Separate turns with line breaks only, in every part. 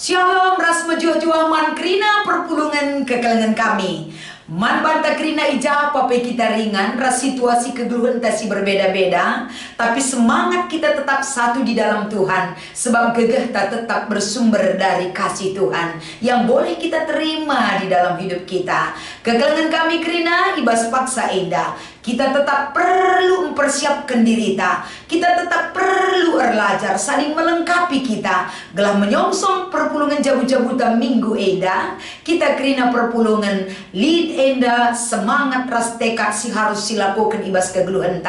Shalom ras menjua-jua man krina perpulungan kekelengan kami. Man banta krina ija apa kita ringan, ras situasi kegeluhan tasi berbeda-beda, tapi semangat kita tetap satu di dalam Tuhan, sebab gegah tak tetap bersumber dari kasih Tuhan yang boleh kita terima di dalam hidup kita. Kekelengan kami krina ibas paksa indah. Kita tetap perlu mempersiapkan diri kita tetap perlu belajar saling melengkapi kita. Gelah menyongsong perpulungan jabu-jabuta minggu enda, kita kerina perpulungan lead enda semangat ras tekad si harus silakukan ibas kegeluhan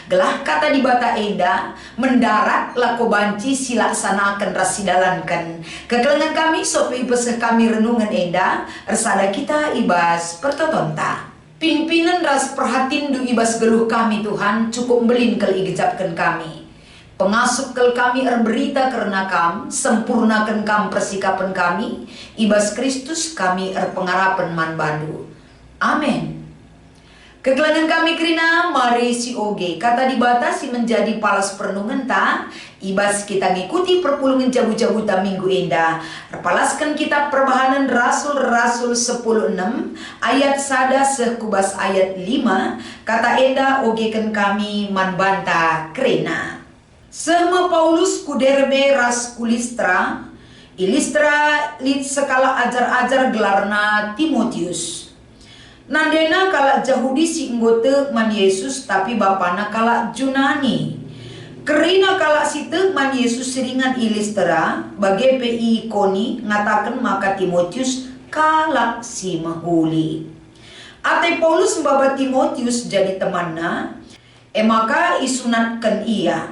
gelah kata di bata enda mendarat lako banci silaksanakan ras sidalankan. Kekelengan kami sopi ibas kami renungan enda resada kita ibas pertotonta. Pimpinan ras perhatindu ibas geluh kami Tuhan cukup belin kali igejapkan kami. Pengasup kel kami berita karena kam, sempurnakan kam persikapan kami, ibas Kristus kami pengarapan man bandu. Amin. Kegelangan kami kerina mari si oge kata dibatasi menjadi palas perenungan ibas kita ngikuti perpulungan jabu-jabuta minggu indah. Repalaskan kitab perbahanan Rasul-Rasul 10:6 ayat sada sekubas ayat 5 kata enda ogekan kami manbanta kerina. Sema Paulus kuderbe ras kulistra ilistra lit sekala ajar-ajar gelarna Timotius. Nandena kala Yahudi si nggote man Yesus tapi bapana kala Junani. Kerina kala situ man Yesus seringan ilistra bagi PI Koni ngatakan maka Timotius kala si mahuli. Ate Paulus mbaba Timotius jadi temanna, maka isunatkan ia.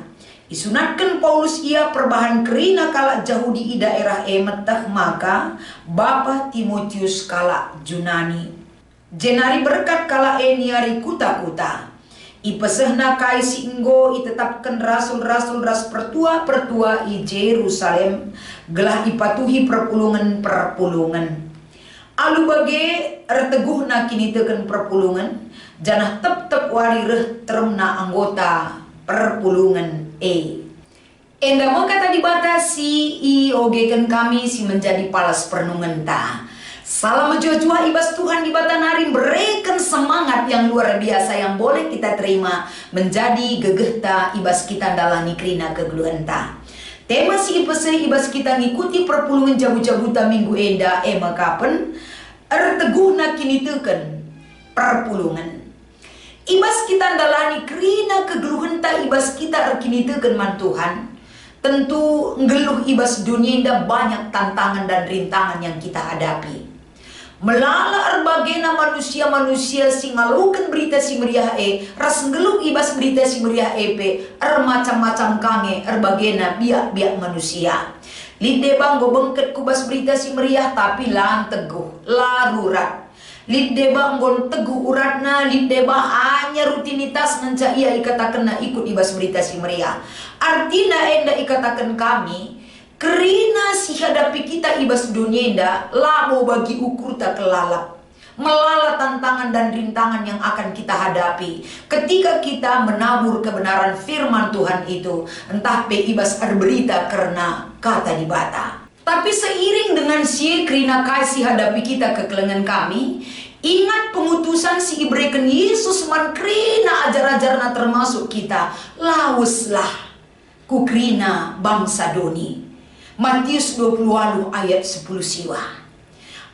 Isunatkan Paulus ia perbahan kerina kala Yahudi di daerah emetah maka bapa Timotius kala Junani. Jenari berkat kala niari kuta-kuta. Ipesehna kai si enggo itetapkan rasul-rasul ras pertua-pertua i Jerusalem gelah ipatuhi perpulungan. Alu bage reteguhna kini teken perpulungan janah tep-tep wari reh teremna anggota perpulungan Enda mau kata dibatasi i ogekan kami si menjadi palas perenungan Salam jua-jua ibas Tuhan di batan hari berikan semangat yang luar biasa yang boleh kita terima menjadi gegehta ibas kita dalani krina kegeluhan Tema si ibas kita ngikuti perpulungan jabu-jabuta minggu enda kapan erteguhna kini teken perpulungan. Ibas kita dalani krina kegeluhan ibas kita kini teken man Tuhan. Tentu ngeluh ibas dunia indah banyak tantangan dan rintangan yang kita hadapi. Melala erbagena manusia-manusia si ngalukan berita si meriah ras ngeluh ibas berita si meriah macam-macam kange erbagena biak-biak manusia. Lide bang go bengket kubas berita si meriah tapi lang teguh larurat. Lide bang gon teguh uratna lide bang hanya rutinitas nanca ia ikatakan na ikut ibas berita si meriah. Artina enda ikatakan kami kerina si hadapi kita ibas dunia indah labo bagi ukur tak kelalap melala tantangan dan rintangan yang akan kita hadapi ketika kita menabur kebenaran firman Tuhan itu entah pe ibas berita karena kata dibata. Tapi seiring dengan si kerina kasih hadapi kita kekelengan kami, ingat pengutusan si ibrekan Yesus man kerina ajar-ajarna termasuk kita lawuslah kukrina bangsa doni. Matius 20 ayat 10 siwa.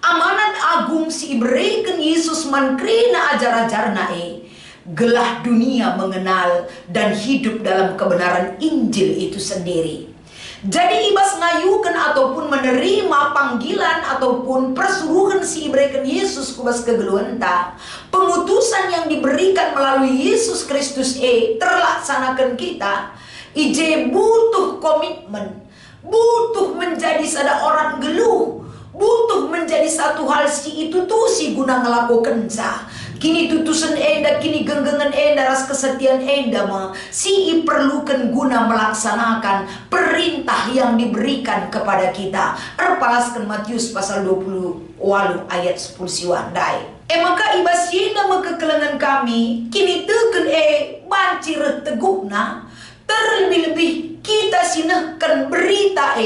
Amanat agung si ibrekan Yesus man krina ajar-ajarna gelah dunia mengenal dan hidup dalam kebenaran Injil itu sendiri. Jadi ibas ngayukan ataupun menerima panggilan ataupun persuruhan si ibrekan Yesus kubas kegeluhan pengutusan yang diberikan melalui Yesus Kristus terlaksanakan kita ije butuh komitmen, butuh menjadi sada orang geluh, butuh menjadi satu hal si itu tuh si guna ngelakukan kini tutusan enda, kini genggengan enda, ras kesetiaan enda si perlukan guna melaksanakan perintah yang diberikan kepada kita. Erpalaskan Matius pasal 20 ayat 10 siwandai. Maka ibas yenda kekelengan kami kini teken bancir teguhna terlebih-lebih kita sinahkan berita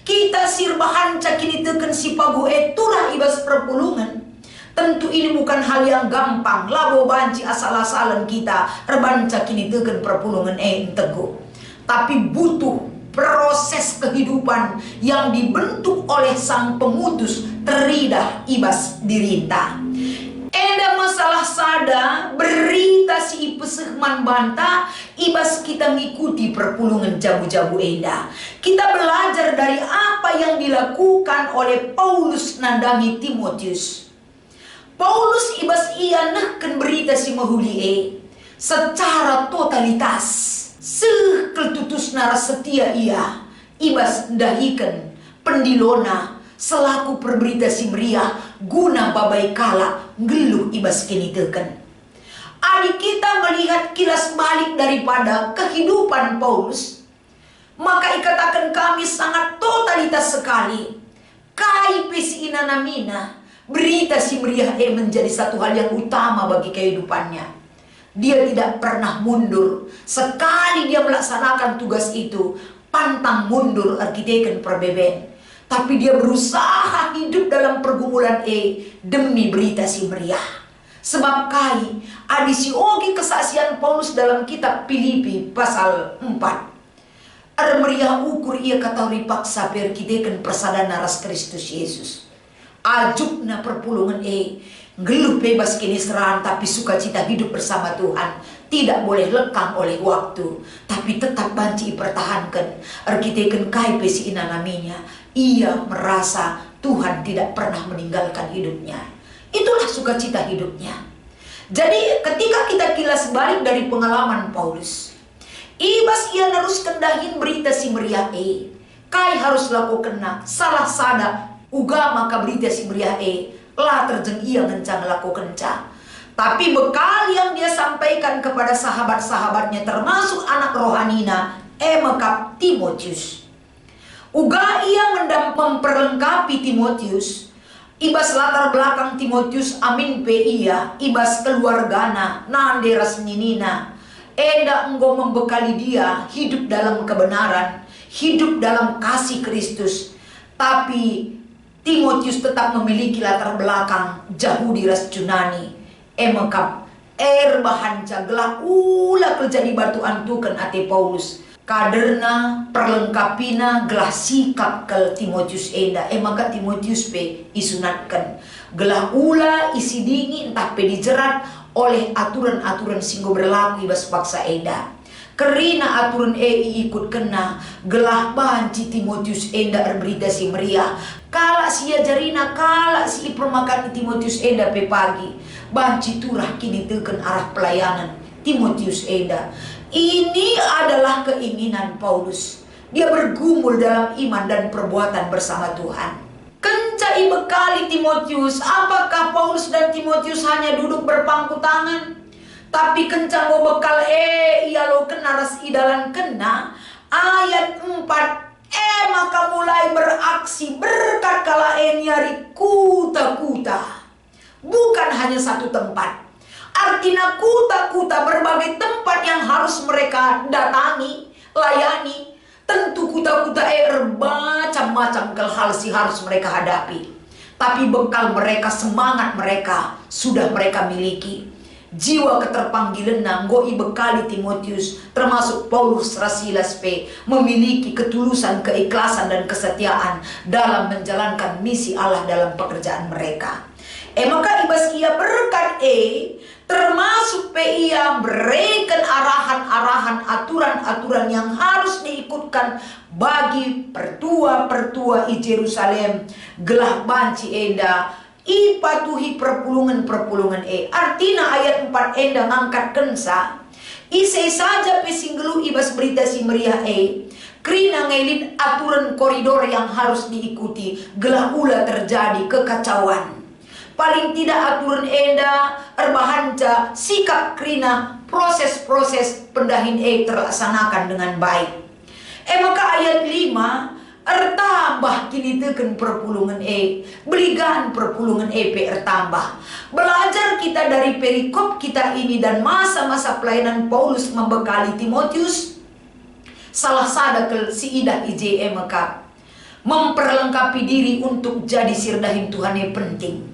Kita sirbahanca kini teken si pagu tulah ibas perpulungan. Tentu ini bukan hal yang gampang. Labo banci asal-asalan kita rebanca kini teken perpulungan teguh. Tapi butuh proses kehidupan yang dibentuk oleh sang pemutus teridah ibas dirinta. Eda masalah sada berita si ipeseh man banta ibas kita ngikuti perpulungan jabu-jabu eda. Kita belajar dari apa yang dilakukan oleh Paulus nandangi Timotius. Paulus ibas ia nehken berita si mahuli secara totalitas. Sekeltutus naras setia ia ibas dahikan pendilona selaku perberita si meriah guna babai kala ngeluh ibas kini teken. Adik kita melihat kilas balik daripada kehidupan Paulus, maka ikatakan kami sangat totalitas sekali. Kai pesi inanamina berita si meriah menjadi satu hal yang utama bagi kehidupannya. Dia tidak pernah mundur. Sekali dia melaksanakan tugas itu, pantang mundur arkiteken perbeben. Tapi dia berusaha hidup dalam pergumulan demi berita si meriah. Sebab kai adisi ogi kesaksian Paulus dalam kitab Filipi pasal 4. Ada meriah ukur ia katauri paksa perkiteken persada naras Kristus Yesus. Ajukna perpulungan geluh bebas kini serang, tapi sukacita hidup bersama Tuhan tidak boleh lekang oleh waktu, tapi tetap banci pertahankan arkiteken kai pesi inanaminya. Ia merasa Tuhan tidak pernah meninggalkan hidupnya. Itulah sukacita hidupnya. Jadi ketika kita kilas balik dari pengalaman Paulus, ibas ia narus kendahin berita si meriah kai harus lakukan salah sada uga maka berita si meriah lah terjeng ia ngencang lakukan tapi bekal yang dia sampaikan kepada sahabat-sahabatnya termasuk anak rohanina mekap Timotius. Uga ia memperlengkapi Timotius ibas latar belakang Timotius amin pe ia ibas keluargana nande rasninina enda enggo membekali dia hidup dalam kebenaran, hidup dalam kasih Kristus. Tapi Timotius tetap memiliki latar belakang Yahudi ras Yunani. Emekap bahanca gelah ulah terjadi batu antukan ate Paulus. Kaderna perlengkapina gelah sikap ke Timotius enda. Maka Timotius pe isunatkan. Gelah ula isi dingin entah pe dijerat oleh aturan-aturan singgo berlaku ibas paksa enda. Kerina aturan ikut kena gelah banci Timotius enda berita si meriah. Kala si jarina kala si permakan Timotius enda pe pagi. Banci turah kini teken arah pelayanan Timotius enda. Ini adalah keinginan Paulus. Dia bergumul dalam iman dan perbuatan bersama Tuhan. Kencai bekali Timotius. Apakah Paulus dan Timotius hanya duduk berpangku tangan? Tapi kencang go bekal ia lo kena ras idalan kena ayat 4 maka mulai beraksi berkat kala nyari kuta-kuta. Bukan hanya satu tempat. Artinya kuta-kuta berbagai tempat yang harus mereka datangi, layani. Tentu kuta-kuta macam-macam hal sih harus mereka hadapi. Tapi bekal mereka, semangat mereka sudah mereka miliki. Jiwa keterpanggilan nanggoi bekali Timotius termasuk Paulus Rasilas P memiliki ketulusan, keikhlasan dan kesetiaan dalam menjalankan misi Allah dalam pekerjaan mereka. Maka ibas ia berkat termasuk pe ia berikan arahan-arahan, aturan-aturan yang harus diikutkan bagi pertua-pertua di Yerusalem gelah banci enda ipatuhi perpulungan-perpulungan artina ayat 4 enda ngangkat kensa ise saja pesinggelu ibas berita si meriah krina ngelin aturan koridor yang harus diikuti gelah ula terjadi kekacauan. Paling tidak aturan enda erbahanca sikap krina proses-proses pendahin terlaksanakan dengan baik. Maka ayat 5 ertambah kini teken perpulungan beligan perpulungan ertambah. Belajar kita dari perikop kita ini dan masa-masa pelayanan Paulus membekali Timotius salah sada ke si idah ije maka memperlengkapi diri untuk jadi sirdahin Tuhan yang penting.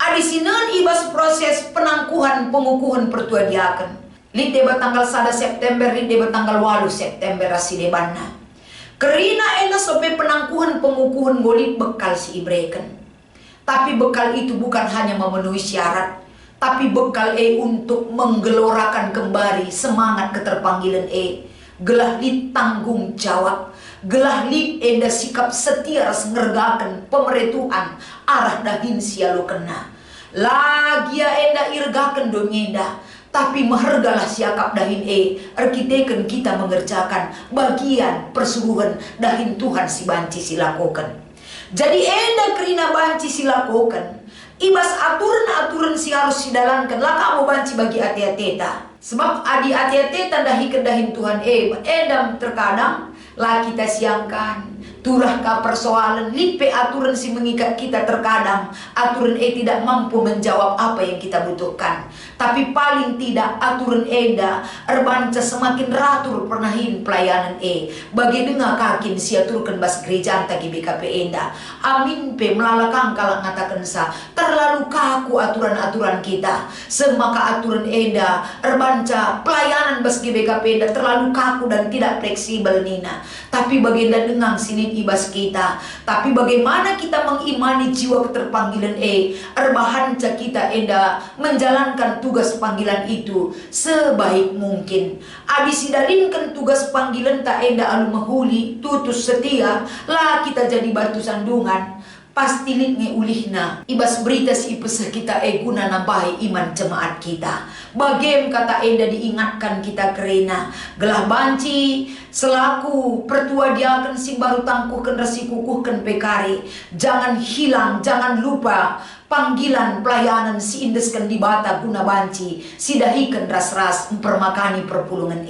Adisinan ibas proses penangkuhan pengukuhan pertua diaken. Lid debat tanggal 1 September, lid debat tanggal 8 September rasi debanna. Kerina ena sope penangkuhan pengukuhan golit bekal si ibreken. Tapi bekal itu bukan hanya memenuhi syarat, tapi bekal untuk menggelorakan kembali semangat keterpanggilan gelah lid tanggung jawab, gelah lid enda sikap setia ras ngergakan pemeretuhan arah dahin sialo kena. Lagi enda irgakan donyenda, tapi mahargalah siakap dahin arkiteken kita mengerjakan bagian persuruhan dahin Tuhan si banci silakokan. Jadi enda kerina banci silakokan. Ibas aturan-aturan si harus sidalankan. Lah kamu banci bagi ati-ateta. Sebab adi ati-ateta dahi kedahin Tuhan edam terkadang lah kita siangkan. Turah ka persoalan lipe aturan si mengikat kita terkadang. Aturan tidak mampu menjawab apa yang kita butuhkan. Tapi paling tidak aturan enda erbanca semakin ratur pernahin pelayanan bagi dengar kakin siaturkan bas gereja anta GBKP enda. Amin pe melalakang kalang ngatakan sa terlalu kaku aturan-aturan kita. Semaka aturan enda erbanca pelayanan bas GBKP enda terlalu kaku dan tidak fleksibel nina. Tapi bagaimana dengang sini ibas kita. Tapi bagaimana kita mengimani jiwa keterpanggilan erbahanca kita enda menjalankan tugas panggilan itu sebaik mungkin. Adi sidalinkan tugas panggilan tak enda alu mahuli tutus setia lah kita jadi batu sandungan. Pasti litnge ulihna ibas berita si ipesah kita guna nambahi iman jemaat kita. Bagem kata enda diingatkan kita kerena gelah banci selaku pertua diakan sing baru tangkuhkan resi kukuhkan pekari. Jangan hilang, jangan lupa panggilan pelayanan si indeskan di bata guna banci sidahikan ras-ras mempermakani perpulungan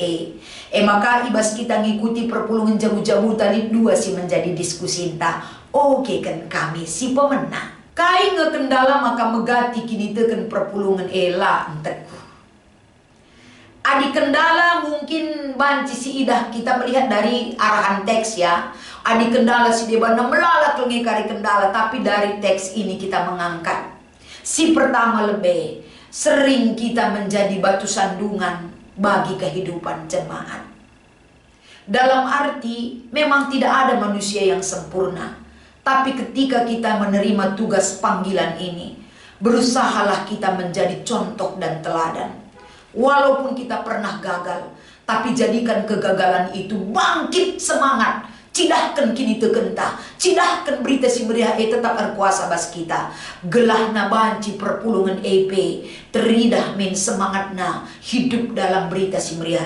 maka ibas kita ngikuti perpulungan jabu-jabu tadi dua si menjadi diskusi entah. Oke kan kami si pemenang. Kai ngekendala maka megati kini teken perpulungan ela enteku. Adi kendala mungkin banci si idah kita melihat dari arahan teks ya. Adi kendala si debana melalak lengi kari kendala, tapi dari teks ini kita mengangkat. Si pertama lebih sering kita menjadi batu sandungan bagi kehidupan jemaat. Dalam arti memang tidak ada manusia yang sempurna. Tapi ketika kita menerima tugas panggilan ini, berusahalah kita menjadi contoh dan teladan. Walaupun kita pernah gagal, tapi jadikan kegagalan itu bangkit semangat. Cidahkan kini tekentah, cidahkan berita si meriah tetap berkuasa bas kita. Gelahna banci perpulungan teridah min semangatna hidup dalam berita si meriah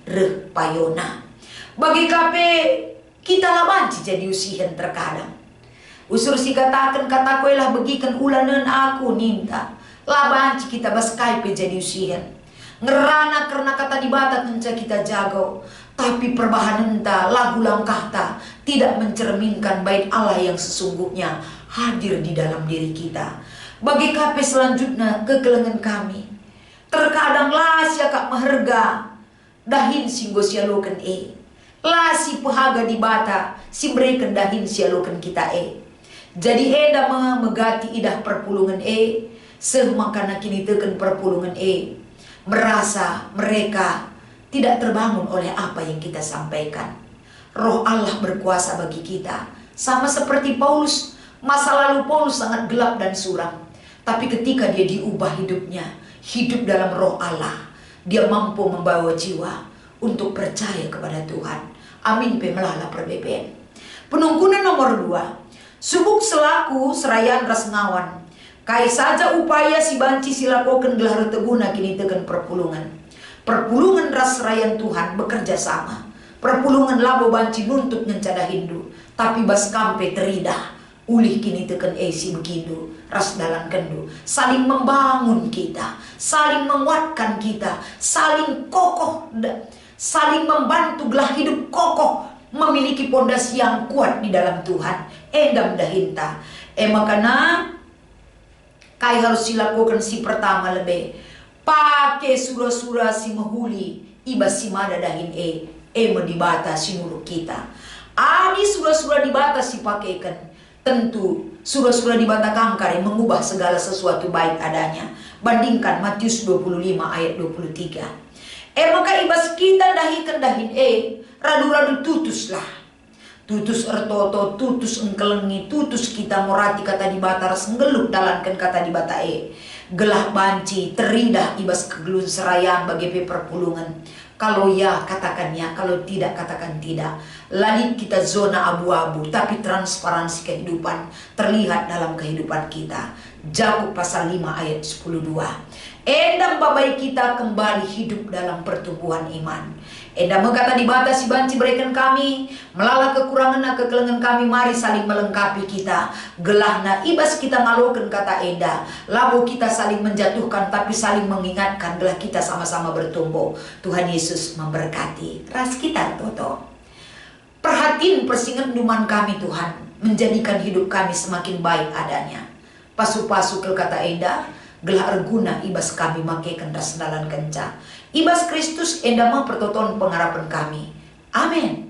reh payona. Bagi kape kita lah banci jadi usihan terkadang. Usur si katakan kataku lah begikan ulanan aku ninta. Lah banci kita bas kaipe jadi usihan. Ngerana karena kata dibata tenca kita jago. Tapi perbahanan ta lagu langkah ta tidak mencerminkan bait Allah yang sesungguhnya hadir di dalam diri kita. Bagi kape selanjutnya kekelengan kami. Terkadang lah siakak maherga dahin singgo sialokan lah si pehaga di bata si berikan dahin sialokan kita Jadi eda megati idah perpulungan semakana kini teken perpulungan merasa mereka tidak terbangun oleh apa yang kita sampaikan. Roh Allah berkuasa bagi kita. Sama seperti Paulus, masa lalu Paulus sangat gelap dan suram. Tapi ketika dia diubah hidupnya, hidup dalam roh Allah, dia mampu membawa jiwa untuk percaya kepada Tuhan. Amin pemelala perbeben. Penungkunan nomor 2. Subuk selaku serayaan ras ngawan. Kai saja upaya si banci silakokan gelar teguna kini teken perpulungan. Perpulungan ras serayaan Tuhan bekerja sama. Perpulungan labo banci nuntut ngencada Hindu. Tapi bas kampe teridah. Ulih kini teken si begitu. Ras dalam kendu. Saling membangun kita. Saling menguatkan kita. Saling kokoh. Saling membantu gelah hidup kokoh. Memiliki pondasi yang kuat di dalam Tuhan. Endam dahinta. Makanya kai harus dilakukan si pertama lebih. Pakai surah-surah si mahuli. Iba si mada dahin medibata si nurut kita. Adi surah-surah dibatas dipakaikan. Tentu surah-surah dibatas kangkar yang mengubah segala sesuatu baik adanya. Bandingkan Matius 25 ayat 23. Maka ibas kita dahikan dahin radu-radu tutuslah. Tutus ertoto, tutus engkelengi, tutus kita morati kata dibata ras nggeluk dalankan kata dibata gelah banci, teridah ibas kegelun serayaan bagi perpulungan. Kalau ya katakan ya, kalau tidak katakan tidak. Lalit kita zona abu-abu, tapi transparansi kehidupan terlihat dalam kehidupan kita. Jakub pasal 5 ayat 10:2. Endam babai kita kembali hidup dalam pertumbuhan iman. Endam kata dibatasi banci berikan kami, melala kekurangan na kekelengan kami, mari saling melengkapi kita. Gelahna ibas kita ngalokan kata Enda, labo kita saling menjatuhkan tapi saling mengingatkan, gelah kita sama-sama bertumbuh. Tuhan Yesus memberkati. Ras kita toto. Perhatiin persingan duman kami Tuhan, menjadikan hidup kami semakin baik adanya. Pasu-pasu ke kata Enda, gelah arguna ibas kami makaikan ras dalan kenca. Ibas Kristus endama pertoton pengharapan kami. Amin.